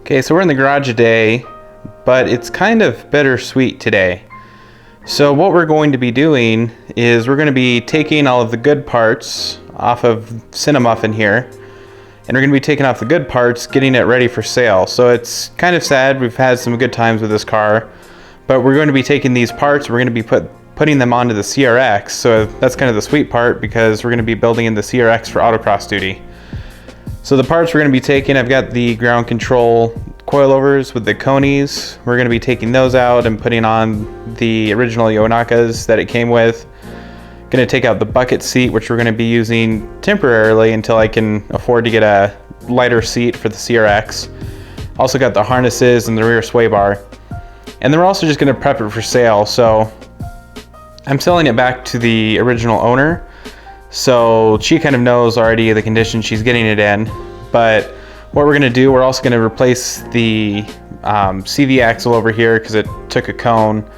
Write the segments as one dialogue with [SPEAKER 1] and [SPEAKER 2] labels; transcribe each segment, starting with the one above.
[SPEAKER 1] Okay, so we're in the garage today, but it's kind of bittersweet today. So what we're going to be doing is we're going to be taking all of the good parts off of Cinnamuffin here, and we're going to be taking off the good parts, getting it ready for sale. So it's kind of sad. We've had some good times with this car, but we're going to be taking these parts, we're going to be putting them onto the CRX. So that's kind of the sweet part, because we're going to be building in the CRX for autocross duty. So the parts we're going to be taking, I've got the ground control coilovers with the conies. We're going to be taking those out and putting on the original Yonakas that it came with. Going to take out the bucket seat, which we're going to be using temporarily until I can afford to get a lighter seat for the CRX. Also got the harnesses and the rear sway bar. And then we're also just going to prep it for sale. So I'm selling it back to the original owner. So she kind of knows already the condition she's getting it in. But what we're going to do, we're also going to replace the CV axle over here because it took a cone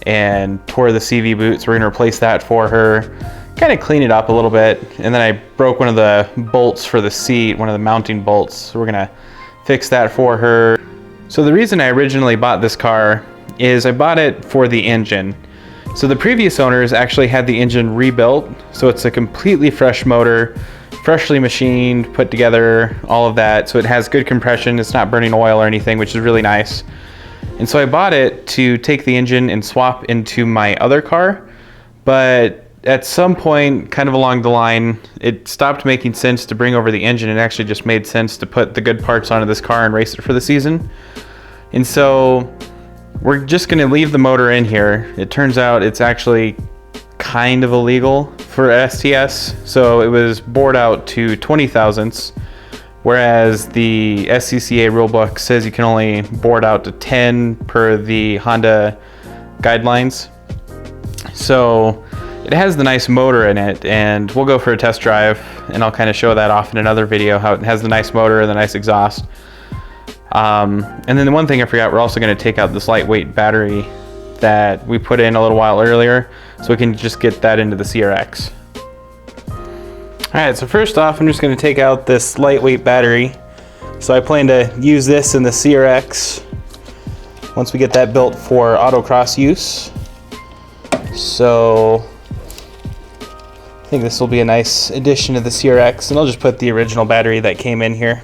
[SPEAKER 1] and tore the CV boot. So we're going to replace that for her, kind of clean it up a little bit. And then I broke one of the bolts for the seat, one of the mounting bolts. So we're going to fix that for her. So the reason I originally bought this car is I bought it for the engine. So the previous owners actually had the engine rebuilt, so it's a completely fresh motor, freshly machined, put together, all of that. So it has good compression, it's not burning oil or anything, which is really nice. And so I bought it to take the engine and swap into my other car, but at some point, kind of along the line, it stopped making sense to bring over the engine. It actually just made sense to put the good parts onto this car and race it for the season. And so we're just going to leave the motor in here. It turns out it's actually kind of illegal for STS. So it was bored out to 20 thousandths, whereas the SCCA rulebook says you can only board out to 10 per the Honda guidelines. So it has the nice motor in it, and we'll go for a test drive, and I'll kind of show that off in another video, how it has the nice motor and the nice exhaust. And then the one thing I forgot, we're also going to take out this lightweight battery that we put in a little while earlier, so we can just get that into the CRX. Alright, so first off, I'm just going to take out this lightweight battery. So I plan to use this in the CRX once we get that built for autocross use. So I think this will be a nice addition to the CRX, and I'll just put the original battery that came in here.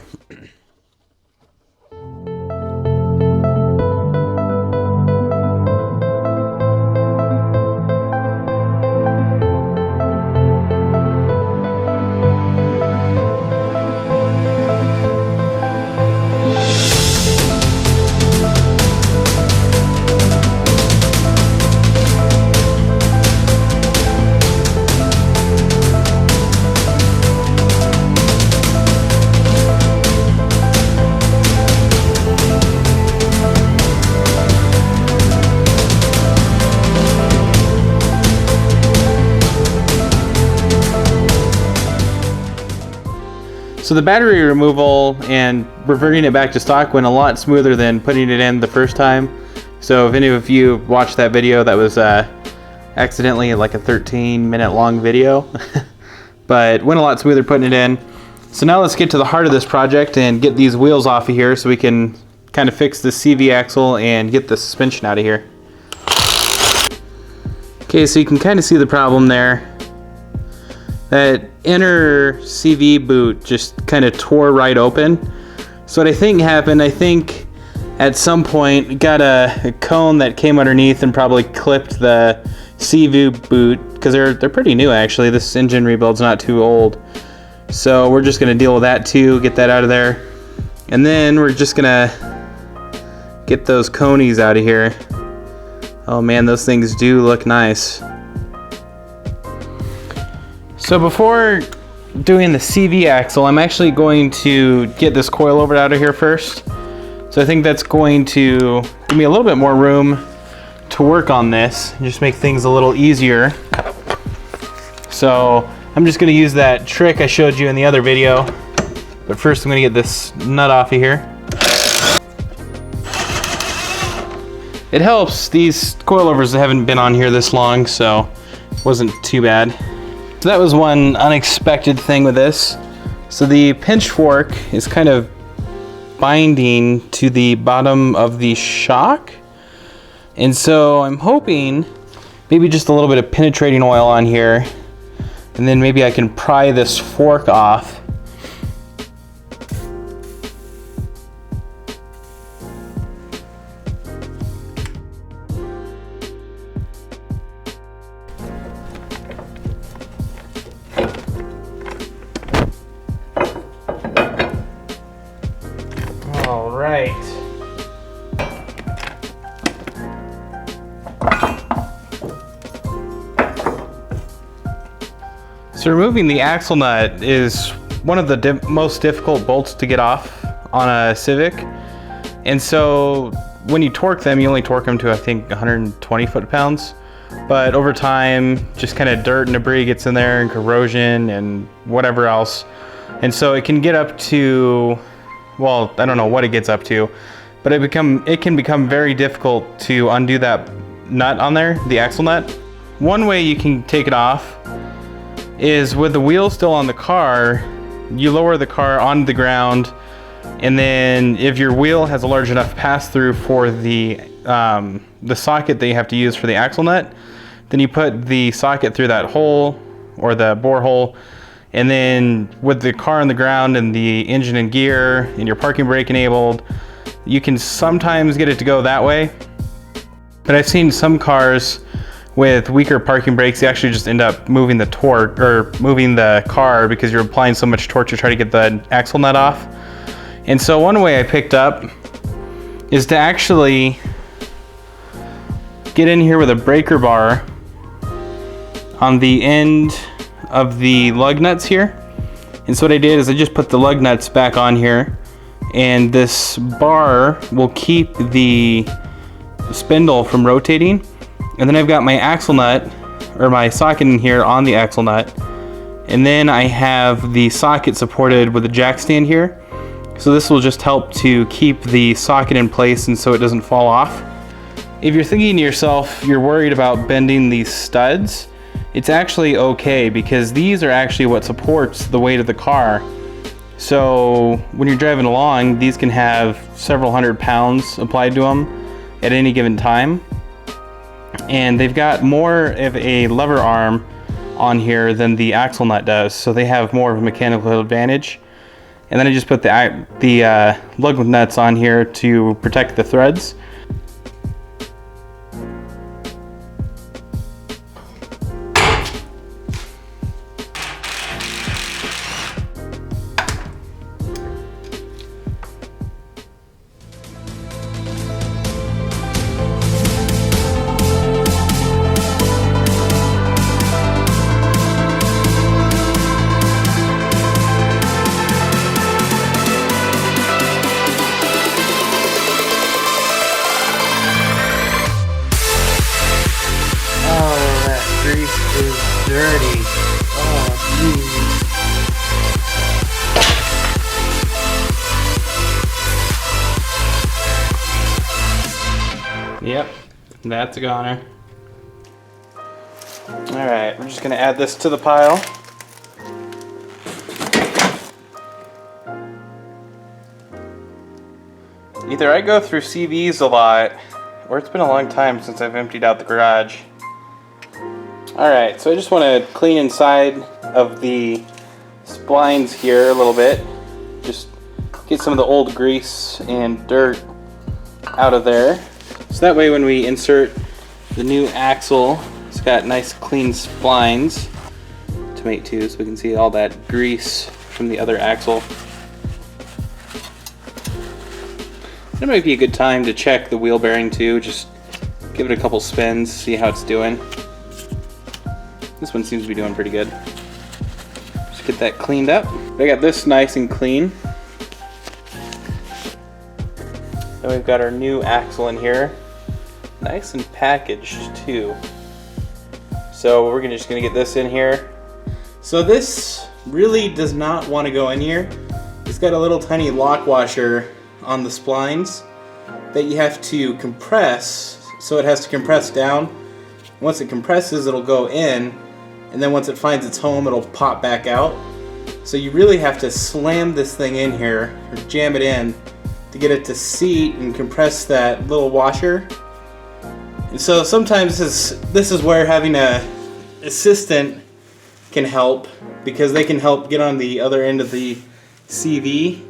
[SPEAKER 1] So the battery removal and reverting it back to stock went a lot smoother than putting it in the first time. So if any of you watched that video, that was accidentally like a 13-minute long video, but went a lot smoother putting it in. So now let's get to the heart of this project and get these wheels off of here so we can kind of fix the CV axle and get the suspension out of here. Okay, so you can kind of see the problem there. That inner CV boot just kind of tore right open. So what I think happened, I think at some point got a cone that came underneath and probably clipped the CV boot, because they're pretty new actually. This engine rebuild's not too old. So we're just going to deal with that too, get that out of there. And then we're just going to get those conies out of here. Oh man, those things do look nice. So before doing the CV axle, I'm actually going to get this coilover out of here first. So I think that's going to give me a little bit more room to work on this and just make things a little easier. So I'm just going to use that trick I showed you in the other video. But first I'm going to get this nut off of here. It helps, these coilovers haven't been on here this long, so it wasn't too bad. So that was one unexpected thing with this. So the pinch fork is kind of binding to the bottom of the shock. And so I'm hoping maybe just a little bit of penetrating oil on here, and then maybe I can pry this fork off. All right. So removing the axle nut is one of the most difficult bolts to get off on a Civic. And so when you torque them, you only torque them to, I think, 120 foot-pounds. But over time, just kind of dirt and debris gets in there, and corrosion and whatever else. And so it can get up to, well, I don't know what it gets up to, but it can become very difficult to undo that nut on there, the axle nut. One way you can take it off is with the wheel still on the car, you lower the car onto the ground, and then if your wheel has a large enough pass-through for the socket that you have to use for the axle nut, then you put the socket through that hole or the bore hole. And then with the car on the ground and the engine and gear and your parking brake enabled, you can sometimes get it to go that way. But I've seen some cars with weaker parking brakes, you actually just end up moving the torque or moving the car because you're applying so much torque to try to get the axle nut off. And so one way I picked up is to actually get in here with a breaker bar on the end of the lug nuts here. And so what I did is I just put the lug nuts back on here, and this bar will keep the spindle from rotating. And then I've got my axle nut, or my socket in here on the axle nut, and then I have the socket supported with a jack stand here. So this will just help to keep the socket in place and so it doesn't fall off. If you're thinking to yourself, you're worried about bending these studs, it's actually okay because these are actually what supports the weight of the car. So when you're driving along, these can have several hundred pounds applied to them at any given time. And they've got more of a lever arm on here than the axle nut does, so they have more of a mechanical advantage. And then I just put the lug nuts on here to protect the threads. Grease is dirty. Oh, geez. Yep, that's a goner. Alright, we're just going to add this to the pile. Either I go through CVs a lot, or it's been a long time since I've emptied out the garage. Alright, so I just want to clean inside of the splines here a little bit. Just get some of the old grease and dirt out of there. So that way when we insert the new axle, it's got nice clean splines to mate to, so we can see all that grease from the other axle. It might be a good time to check the wheel bearing too, just give it a couple spins, see how it's doing. This one seems to be doing pretty good. Just get that cleaned up. I got this nice and clean. Then we've got our new axle in here. Nice and packaged too. So we're just gonna get this in here. So this really does not want to go in here. It's got a little tiny lock washer on the splines that you have to compress, so it has to compress down. Once it compresses, it'll go in, and then once it finds its home, it'll pop back out. So you really have to slam this thing in here, or jam it in, to get it to seat and compress that little washer. And so sometimes this is where having a assistant can help, because they can help get on the other end of the CV.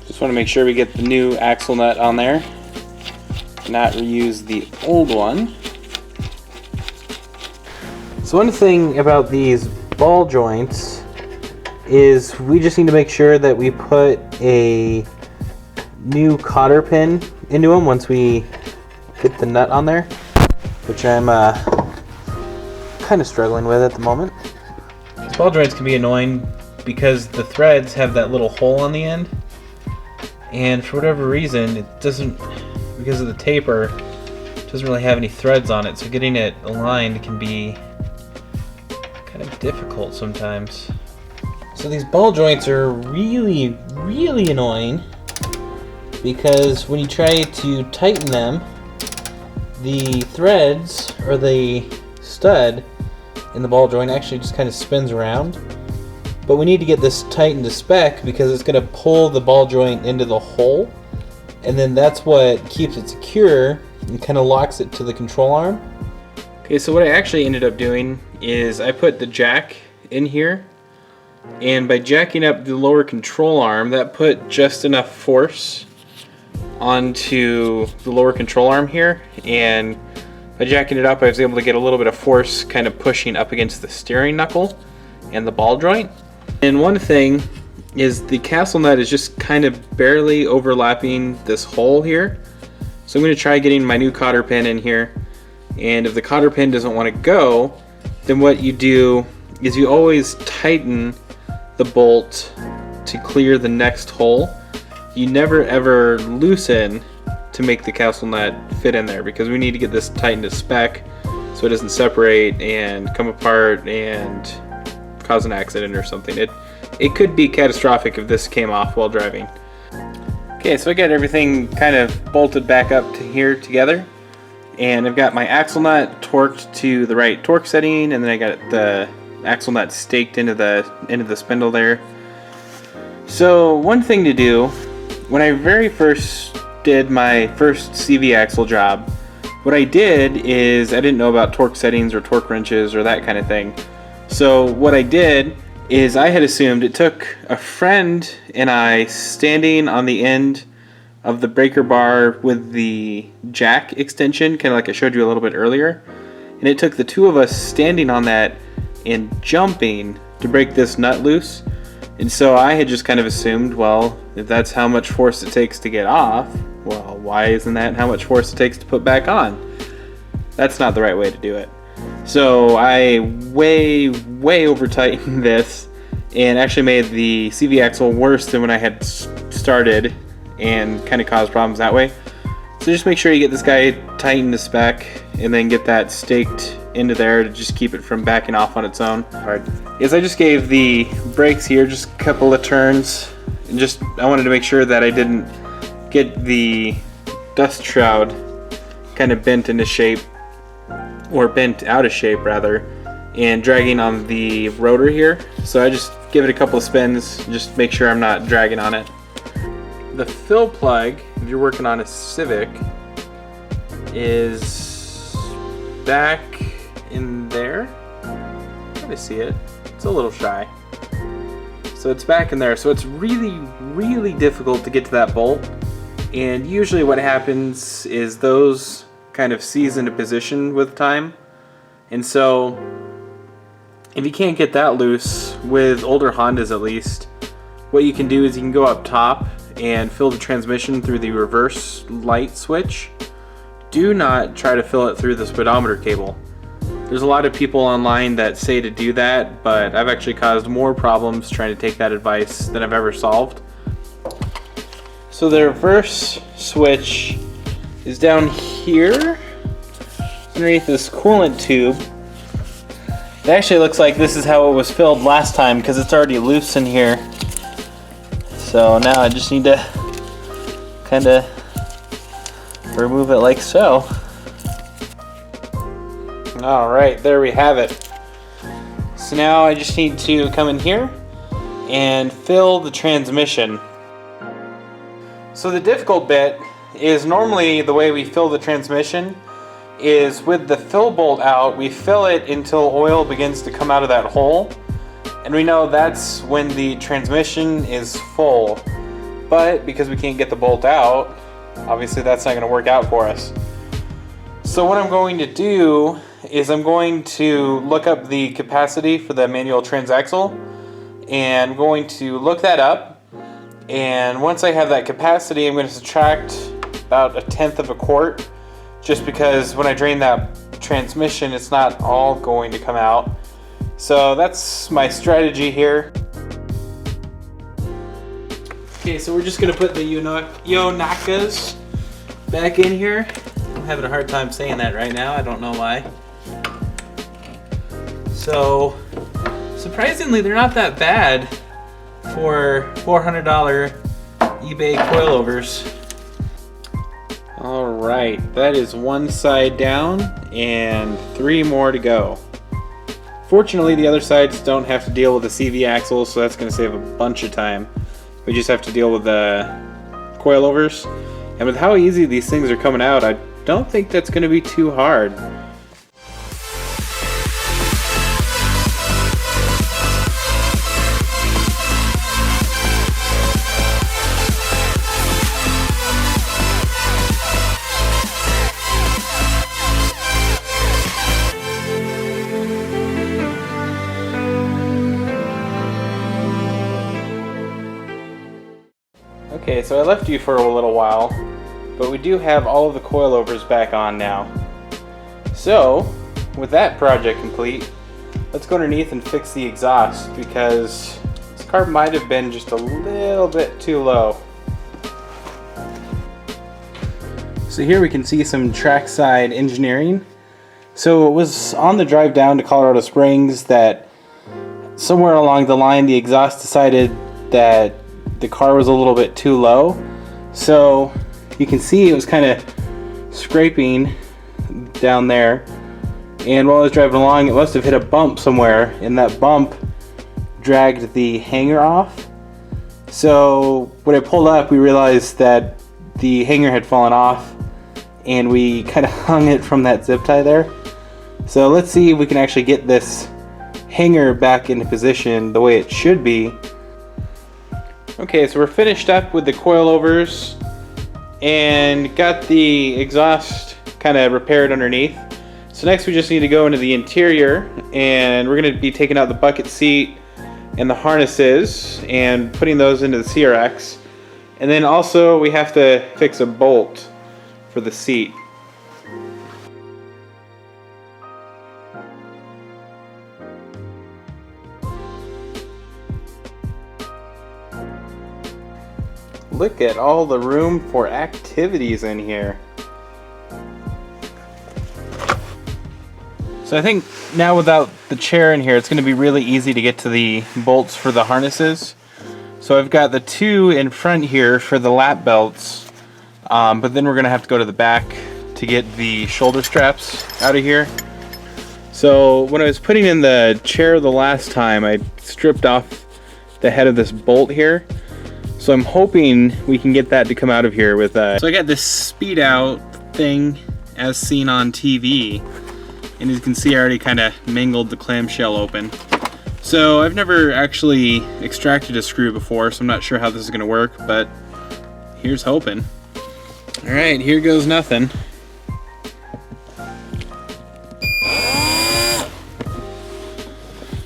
[SPEAKER 1] Just want to make sure we get the new axle nut on there, not reuse the old one. So one thing about these ball joints is we just need to make sure that we put a new cotter pin into them once we get the nut on there, which I'm kind of struggling with at the moment. These ball joints can be annoying because the threads have that little hole on the end, and for whatever reason it doesn't, because of the taper, it doesn't really have any threads on it, so getting it aligned can be kind of difficult sometimes. So these ball joints are really, really annoying because when you try to tighten them, the threads or the stud in the ball joint actually just kind of spins around. But we need to get this tightened to spec because it's going to pull the ball joint into the hole, and then that's what keeps it secure and kind of locks it to the control arm. Okay, so what I actually ended up doing is I put the jack in here, and by jacking up the lower control arm, that put just enough force onto the lower control arm here, and by jacking it up I was able to get a little bit of force kind of pushing up against the steering knuckle and the ball joint. And one thing is the castle nut is just kind of barely overlapping this hole here, so I'm going to try getting my new cotter pin in here. And if the cotter pin doesn't want to go, then what you do is you always tighten the bolt to clear the next hole. You never ever loosen to make the castle nut fit in there, because we need to get this tightened to spec so it doesn't separate and come apart and cause an accident or something. It could be catastrophic if this came off while driving. Okay, so I got everything kind of bolted back up to here together. And I've got my axle nut torqued to the right torque setting, and then I got the axle nut staked into the spindle there. So one thing to do, when I very first did my first CV axle job, what I did is I didn't know about torque settings or torque wrenches or that kind of thing. So what I did is I had assumed it took a friend and I standing on the end of the breaker bar with the jack extension, kind of like I showed you a little bit earlier, and it took the two of us standing on that and jumping to break this nut loose. And so I had just kind of assumed, well, if that's how much force it takes to get off, well, why isn't that how much force it takes to put back on? That's not the right way to do it. So I way over tightened this and actually made the CV axle worse than when I had started, and kind of cause problems that way. So just make sure you get this guy tightened to spec and then get that staked into there to just keep it from backing off on its own. Alright, as I just gave the brakes here just a couple of turns, and just I wanted to make sure that I didn't get the dust shroud kind of bent into shape, or bent out of shape rather, and dragging on the rotor here. So I just give it a couple of spins, just make sure I'm not dragging on it. The fill plug, if you're working on a Civic, is back in there. I see it. It's a little shy. So it's back in there. So it's really difficult to get to that bolt. And usually what happens is those kind of seize into position with time. And so if you can't get that loose, with older Hondas at least, what you can do is you can go up top and fill the transmission through the reverse light switch. Do not try to fill it through the speedometer cable. There's a lot of people online that say to do that, but I've actually caused more problems trying to take that advice than I've ever solved. So the reverse switch is down here underneath this coolant tube. It actually looks like this is how it was filled last time, because it's already loose in here. So now I just need to kind of remove it like so. Alright, there we have it. So now I just need to come in here and fill the transmission. So the difficult bit is normally the way we fill the transmission is with the fill bolt out, we fill it until oil begins to come out of that hole. And we know that's when the transmission is full. But because we can't get the bolt out, obviously that's not going to work out for us. So what I'm going to do is I'm going to look up the capacity for the manual transaxle, and I'm going to look that up, and once I have that capacity I'm going to subtract about 1/10 of a quart, just because when I drain that transmission it's not all going to come out. So that's my strategy here. Okay, so we're just going to put the Yonakas back in here. I'm having a hard time saying that right now, I don't know why. So, surprisingly, they're not that bad for $400 eBay coilovers. Alright, that is one side down and 3 more to go. Fortunately, the other sides don't have to deal with the CV axle, so that's going to save a bunch of time. We just have to deal with the coilovers. And with how easy these things are coming out, I don't think that's going to be too hard. Okay, so I left you for a little while, but we do have all of the coilovers back on now. So, with that project complete, let's go underneath and fix the exhaust, because this carb might have been just a little bit too low. So here we can see some trackside engineering. So it was on the drive down to Colorado Springs that somewhere along the line the exhaust decided that the car was a little bit too low. So you can see it was kind of scraping down there, and while I was driving along it must have hit a bump somewhere, and that bump dragged the hanger off. So when I pulled up we realized that the hanger had fallen off, and we kind of hung it from that zip tie there. So let's see if we can actually get this hanger back into position the way it should be. Okay, so we're finished up with the coilovers and got the exhaust kind of repaired underneath. So next we just need to go into the interior, and we're going to be taking out the bucket seat and the harnesses and putting those into the CRX. And then also we have to fix a bolt for the seat. Look at all the room for activities in here. So I think now without the chair in here, it's going to be really easy to get to the bolts for the harnesses. So I've got the 2 in front here for the lap belts, but then we're going to have to go to the back to get the shoulder straps out of here. So when I was putting in the chair the last time, I stripped off the head of this bolt here. So I'm hoping we can get that to come out of here with so I got this speed out thing as seen on TV, and as you can see I already kind of mangled the clamshell open. So I've never actually extracted a screw before, so I'm not sure how this is going to work, but here's hoping. Alright, here goes nothing.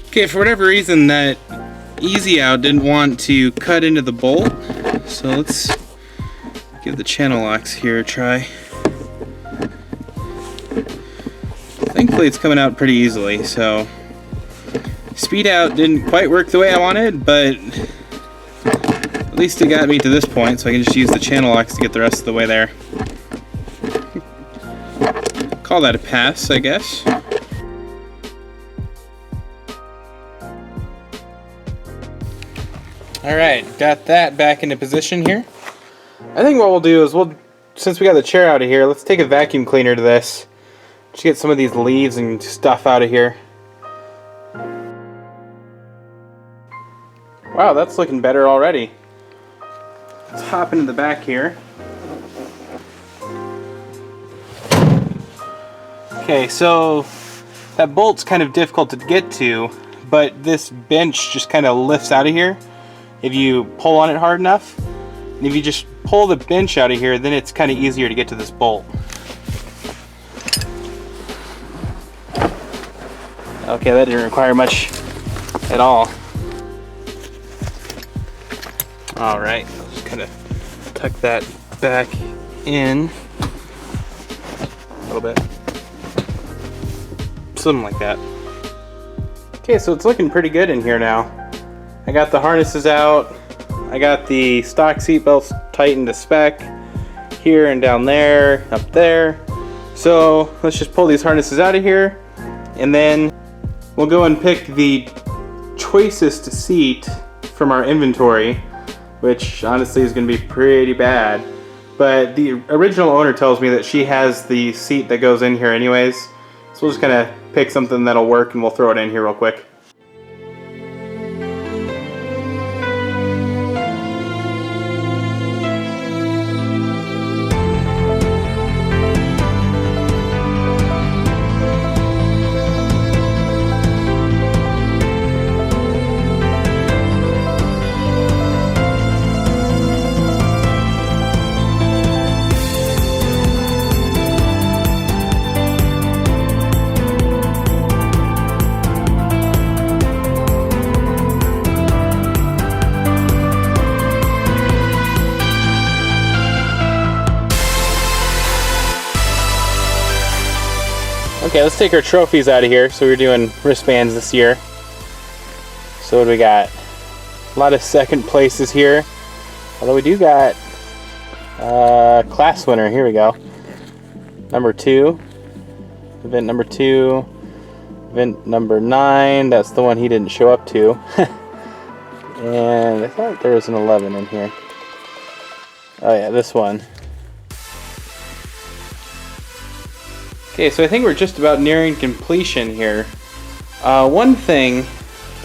[SPEAKER 1] Okay, for whatever reason that Easy Out didn't want to cut into the bolt, so let's give the channel locks here a try. Thankfully it's coming out pretty easily, so Speed Out didn't quite work the way I wanted, but at least it got me to this point, so I can just use the channel locks to get the rest of the way there. Call that a pass, I guess. Alright, got that back into position here. I think what we'll do is since we got the chair out of here, let's take a vacuum cleaner to this. Just get some of these leaves and stuff out of here. Wow, that's looking better already. Let's hop into the back here. Okay, so that bolt's kind of difficult to get to, but this bench just kind of lifts out of here if you pull on it hard enough. And if you just pull the bench out of here, then it's kind of easier to get to this bolt. Okay, that didn't require much at all. All right, I'll just kind of tuck that back in a little bit. Something like that. Okay, so it's looking pretty good in here now. I got the harnesses out. I got the stock seat belts tightened to spec here and down there, up there. So let's just pull these harnesses out of here, and then we'll go and pick the choicest seat from our inventory, which honestly is going to be pretty bad. But the original owner tells me that she has the seat that goes in here anyways. So we'll just kind of pick something that'll work and we'll throw it in here real quick. Okay, let's take our trophies out of here. So we're doing wristbands this year. So what do we got? A lot of second places here. Although we do got class winner. Here we go. Number 2. Event number 2. Event number 9. That's the one he didn't show up to. And I thought there was an 11 in here. Oh yeah, this one. Okay, so I think we're just about nearing completion here. One thing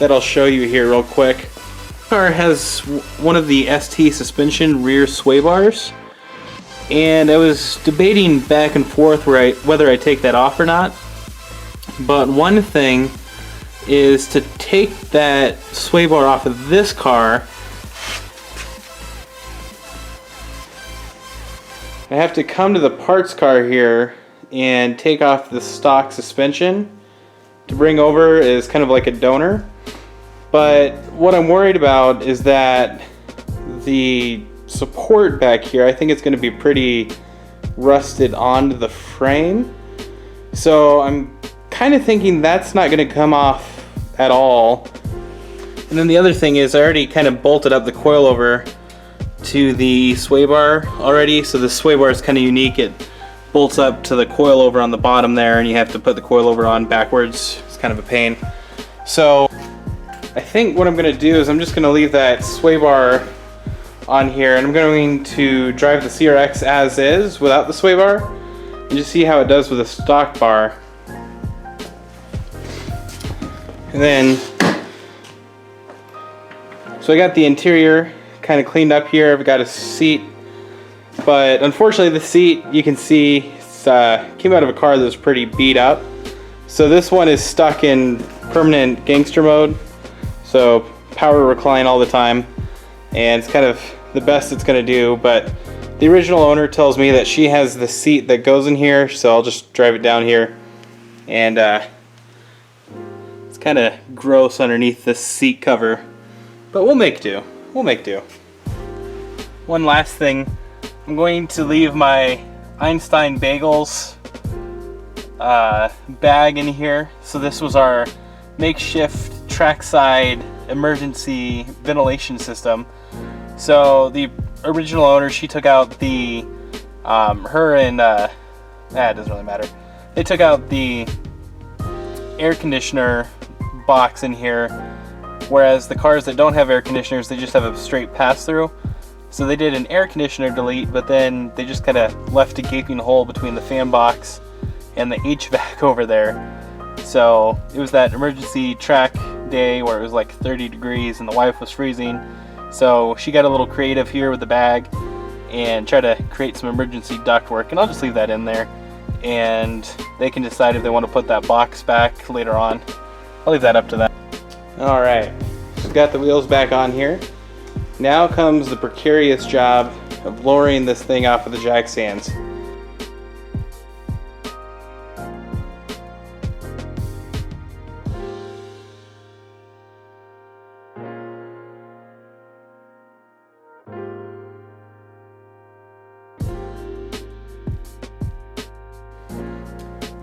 [SPEAKER 1] that I'll show you here real quick. This car has one of the ST suspension rear sway bars, and I was debating back and forth whether I take that off or not. But one thing is to take that sway bar off of this car. I have to come to the parts car here and take off the stock suspension to bring over is kind of like a donor. But what I'm worried about is that the support back here, I think it's going to be pretty rusted onto the frame. So I'm kind of thinking that's not going to come off at all. And then the other thing is I already kind of bolted up the coilover to the sway bar already. So the sway bar is kind of unique. It bolts up to the coilover on the bottom there, and you have to put the coilover on backwards. It's kind of a pain. So I think what I'm going to do is I'm just going to leave that sway bar on here, and I'm going to drive the CRX as is without the sway bar and just see how it does with a stock bar. And then, so I got the interior kind of cleaned up here. I've got a seat, but unfortunately the seat, you can see, came out of a car that was pretty beat up. So this one is stuck in permanent gangster mode. So power recline all the time, and it's kind of the best it's going to do. But the original owner tells me that she has the seat that goes in here, so I'll just drive it down here. And it's kind of gross underneath this seat cover, but we'll make do. We'll make do. One last thing, I'm going to leave my Einstein Bagels bag in here. So this was our makeshift trackside emergency ventilation system. So the original owner, she took out the her and it doesn't really matter. They took out the air conditioner box in here, whereas the cars that don't have air conditioners, they just have a straight pass-through. So they did an air conditioner delete, but then they just kind of left a gaping hole between the fan box and the HVAC over there. So it was that emergency track day where it was like 30 degrees and the wife was freezing. So she got a little creative here with the bag and try to create some emergency ductwork, and I'll just leave that in there and they can decide if they want to put that box back later on. I'll leave that up to them. Alright, we've got the wheels back on here. Now comes the precarious job of lowering this thing off of the jack stands.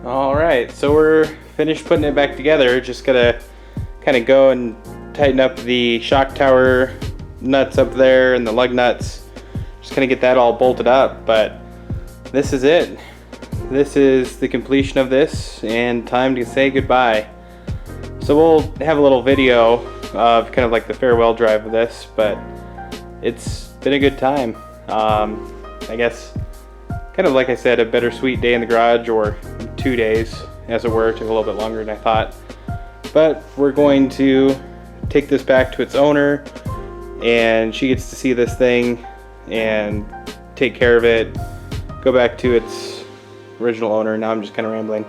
[SPEAKER 1] Alright, so we're finished putting it back together. Just gotta kind of go and tighten up the shock tower nuts up there and the lug nuts. Just kind of get that all bolted up, but this is it. This is the completion of this and time to say goodbye. So we'll have a little video of kind of like the farewell drive of this, but it's been a good time. I guess kind of like I said, a bittersweet day in the garage, or 2 days as it were. Took a little bit longer than I thought, but we're going to take this back to its owner and she gets to see this thing and take care of it, go back to its original owner. Now I'm just kind of rambling,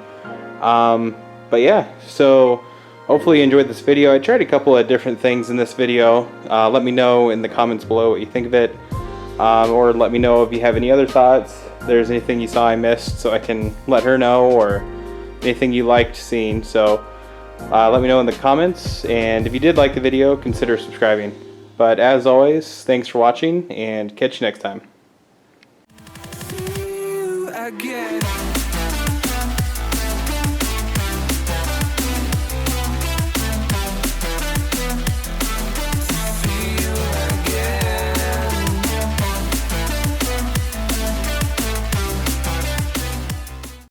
[SPEAKER 1] but yeah, so hopefully you enjoyed this video. I tried a couple of different things in this video. Let me know in the comments below what you think of it, or let me know if you have any other thoughts. If there's anything you saw I missed, so I can let her know, or anything you liked seeing. So let me know in the comments, and if you did like the video, consider subscribing. But as always, thanks for watching, and catch you next time.
[SPEAKER 2] See you again.